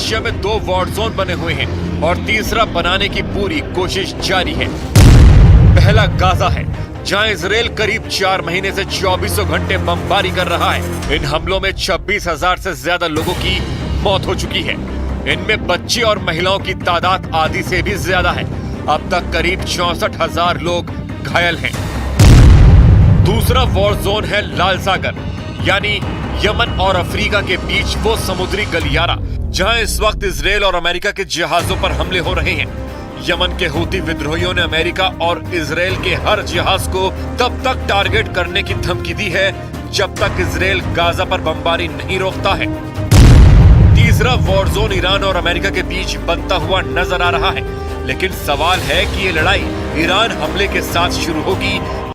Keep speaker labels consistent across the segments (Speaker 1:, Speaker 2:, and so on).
Speaker 1: Asia में 2 war zone बने हुए हैं और तीसरा बनाने की पूरी कोशिश जारी है। पहला गाजा है, जहां इजराइल करीब 4 महीने से 24 घंटे बमबारी कर रहा है। इन हमलों में 26,000 से ज्यादा लोगों की मौत हो चुकी है। इनमें बच्चे और महिलाओं की तादाद आधी से भी ज्यादा है। अब तक करीब 64,000 लोग घायल हैं। दूसरा वॉर जोन है लाल सागर, यानी यमन और अफ्रीका के बीच वो समुद्री गलियारा जहां इस वक्त इजराइल और अमेरिका के जहाजों पर हमले हो रहे हैं। यमन के हूती विद्रोहियों ने अमेरिका और इजराइल के हर जहाज को तब तक टारगेट करने की धमकी दी है जब तक इजराइल गाजा पर बमबारी नहीं रोकता है। तीसरा वॉर जोन ईरान और अमेरिका के बीच बनता हुआ नजर आ रहा है, लेकिन सवाल है कि ये लड़ाई ईरान हमले के साथ शुरू होगी।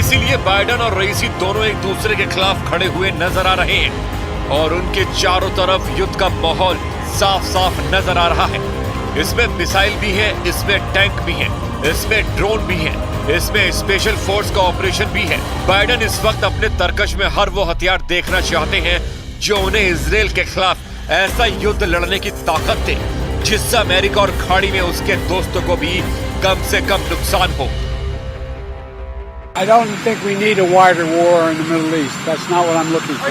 Speaker 1: इसीलिए बाइडेन और रईसी दोनों एक दूसरे के खिलाफ खड़े हुए नजर आ रहे हैं और उनके चारों तरफ युद्ध का माहौल साफ साफ नजर आ रहा है। इसमें मिसाइल भी है, इसमें टैंक भी है, इसमें ड्रोन भी है, इसमें स्पेशल फोर्स का ऑपरेशन भी है। बाइडेन इस वक्त अपने तरकश में हर वो हथियार देखना चाहते हैं जो उन्हें इजराइल के खिलाफ ऐसा युद्ध लड़ने की ताकत दे जिससे अमेरिका और खाड़ी में उसके दोस्तों को भी कम से कम नुकसान हो।
Speaker 2: I don't think we need a wider war in the Middle East. That's not what I'm looking for.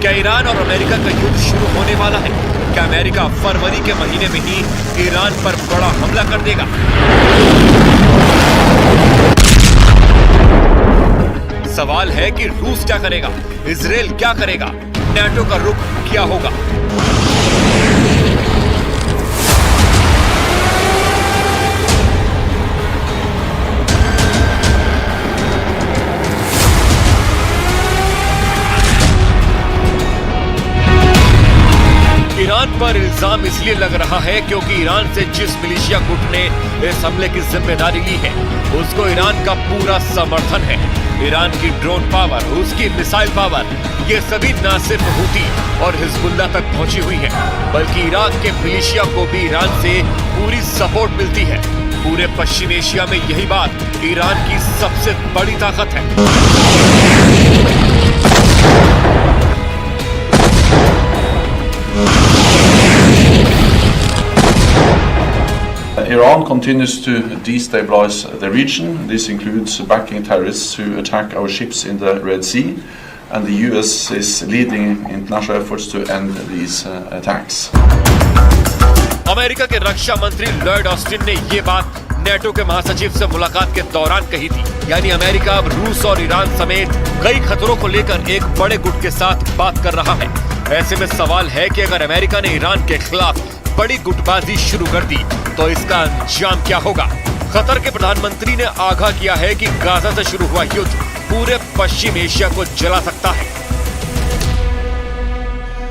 Speaker 1: क्या ईरान और अमेरिका का युद्ध शुरू होने वाला है? क्या अमेरिका फरवरी के महीने में ही ईरान पर बड़ा हमला कर देगा? सवाल है कि रूस क्या करेगा, इजराइल क्या करेगा, नाटो का रुख क्या होगा? ईरान पर इल्जाम इसलिए लग रहा है क्योंकि ईरान से जिस मिलिशिया गुट ने इस हमले की जिम्मेदारी ली है उसको ईरान का पूरा समर्थन है। ईरान की ड्रोन पावर, उसकी मिसाइल पावर, ये सभी न सिर्फ हूती और हिजबुल्लाह तक पहुंची हुई है बल्कि इराक के मिलिशिया को भी ईरान से पूरी सपोर्ट मिलती है। पूरे पश्चिम एशिया में यही बात ईरान की सबसे बड़ी ताकत है।
Speaker 3: Iran continues to destabilize the region. This includes backing terrorists who attack our ships in the Red Sea, and the US is leading international efforts to end these attacks.
Speaker 1: America के रक्षा मंत्री Lloyd Austin ने ये बात NATO के महासचिव से मुलाकात के दौरान कही थी, यानी अमेरिका अब रूस और ईरान समेत कई खतरों को लेकर एक बड़े गुट के साथ बात कर रहा है। ऐसे में सवाल है कि अगर अमेरिका ने ईरान के खिलाफ बड़ी गुटबाजी शुरू कर दी तो इसका अंजाम क्या होगा? कतर के प्रधानमंत्री ने आगाह किया है कि गाजा से शुरू हुआ युद्ध पूरे पश्चिम एशिया को जला सकता है।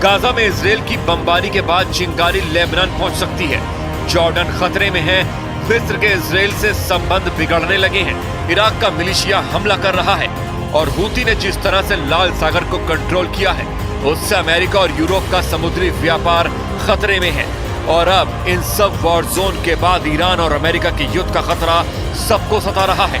Speaker 1: गाजा में इजराइल की बमबारी के बाद चिंगारी लेबनान पहुंच सकती है। जॉर्डन खतरे में है, मिस्र के इजराइल से संबंध बिगड़ने लगे हैं, इराक का मिलिशिया हमला कर रहा है और हूती ने जिस तरह से लाल सागर को कंट्रोल किया है उससे अमेरिका और यूरोप का समुद्री व्यापार खतरे में है। और अब इन सब वॉर जोन के बाद ईरान और अमेरिका के युद्ध का खतरा सबको सता रहा है।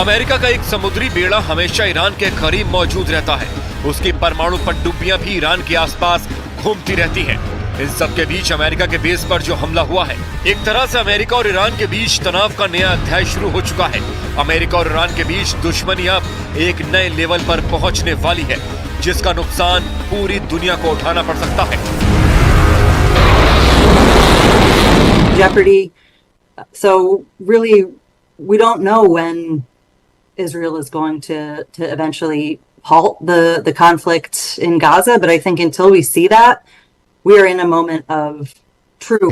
Speaker 1: अमेरिका का एक समुद्री बेड़ा हमेशा ईरान के करीब मौजूद रहता है। उसकी परमाणु पनडुब्बियां भी ईरान के आसपास घूमती रहती हैं। इन सब के बीच अमेरिका के बेस पर जो हमला हुआ है, एक तरह से अमेरिका और ईरान के बीच तनाव का नया अध्याय शुरू हो चुका है। अमेरिका और ईरान के बीच दुश्मनी अब एक नए लेवल पर पहुंचने वाली है, जिसका नुकसान पूरी दुनिया को उठाना पड़ सकता है।
Speaker 4: jeopardy. So really, we don't know when Israel is going to eventually halt the conflict in Gaza. But I think until we see that, we are in a moment of true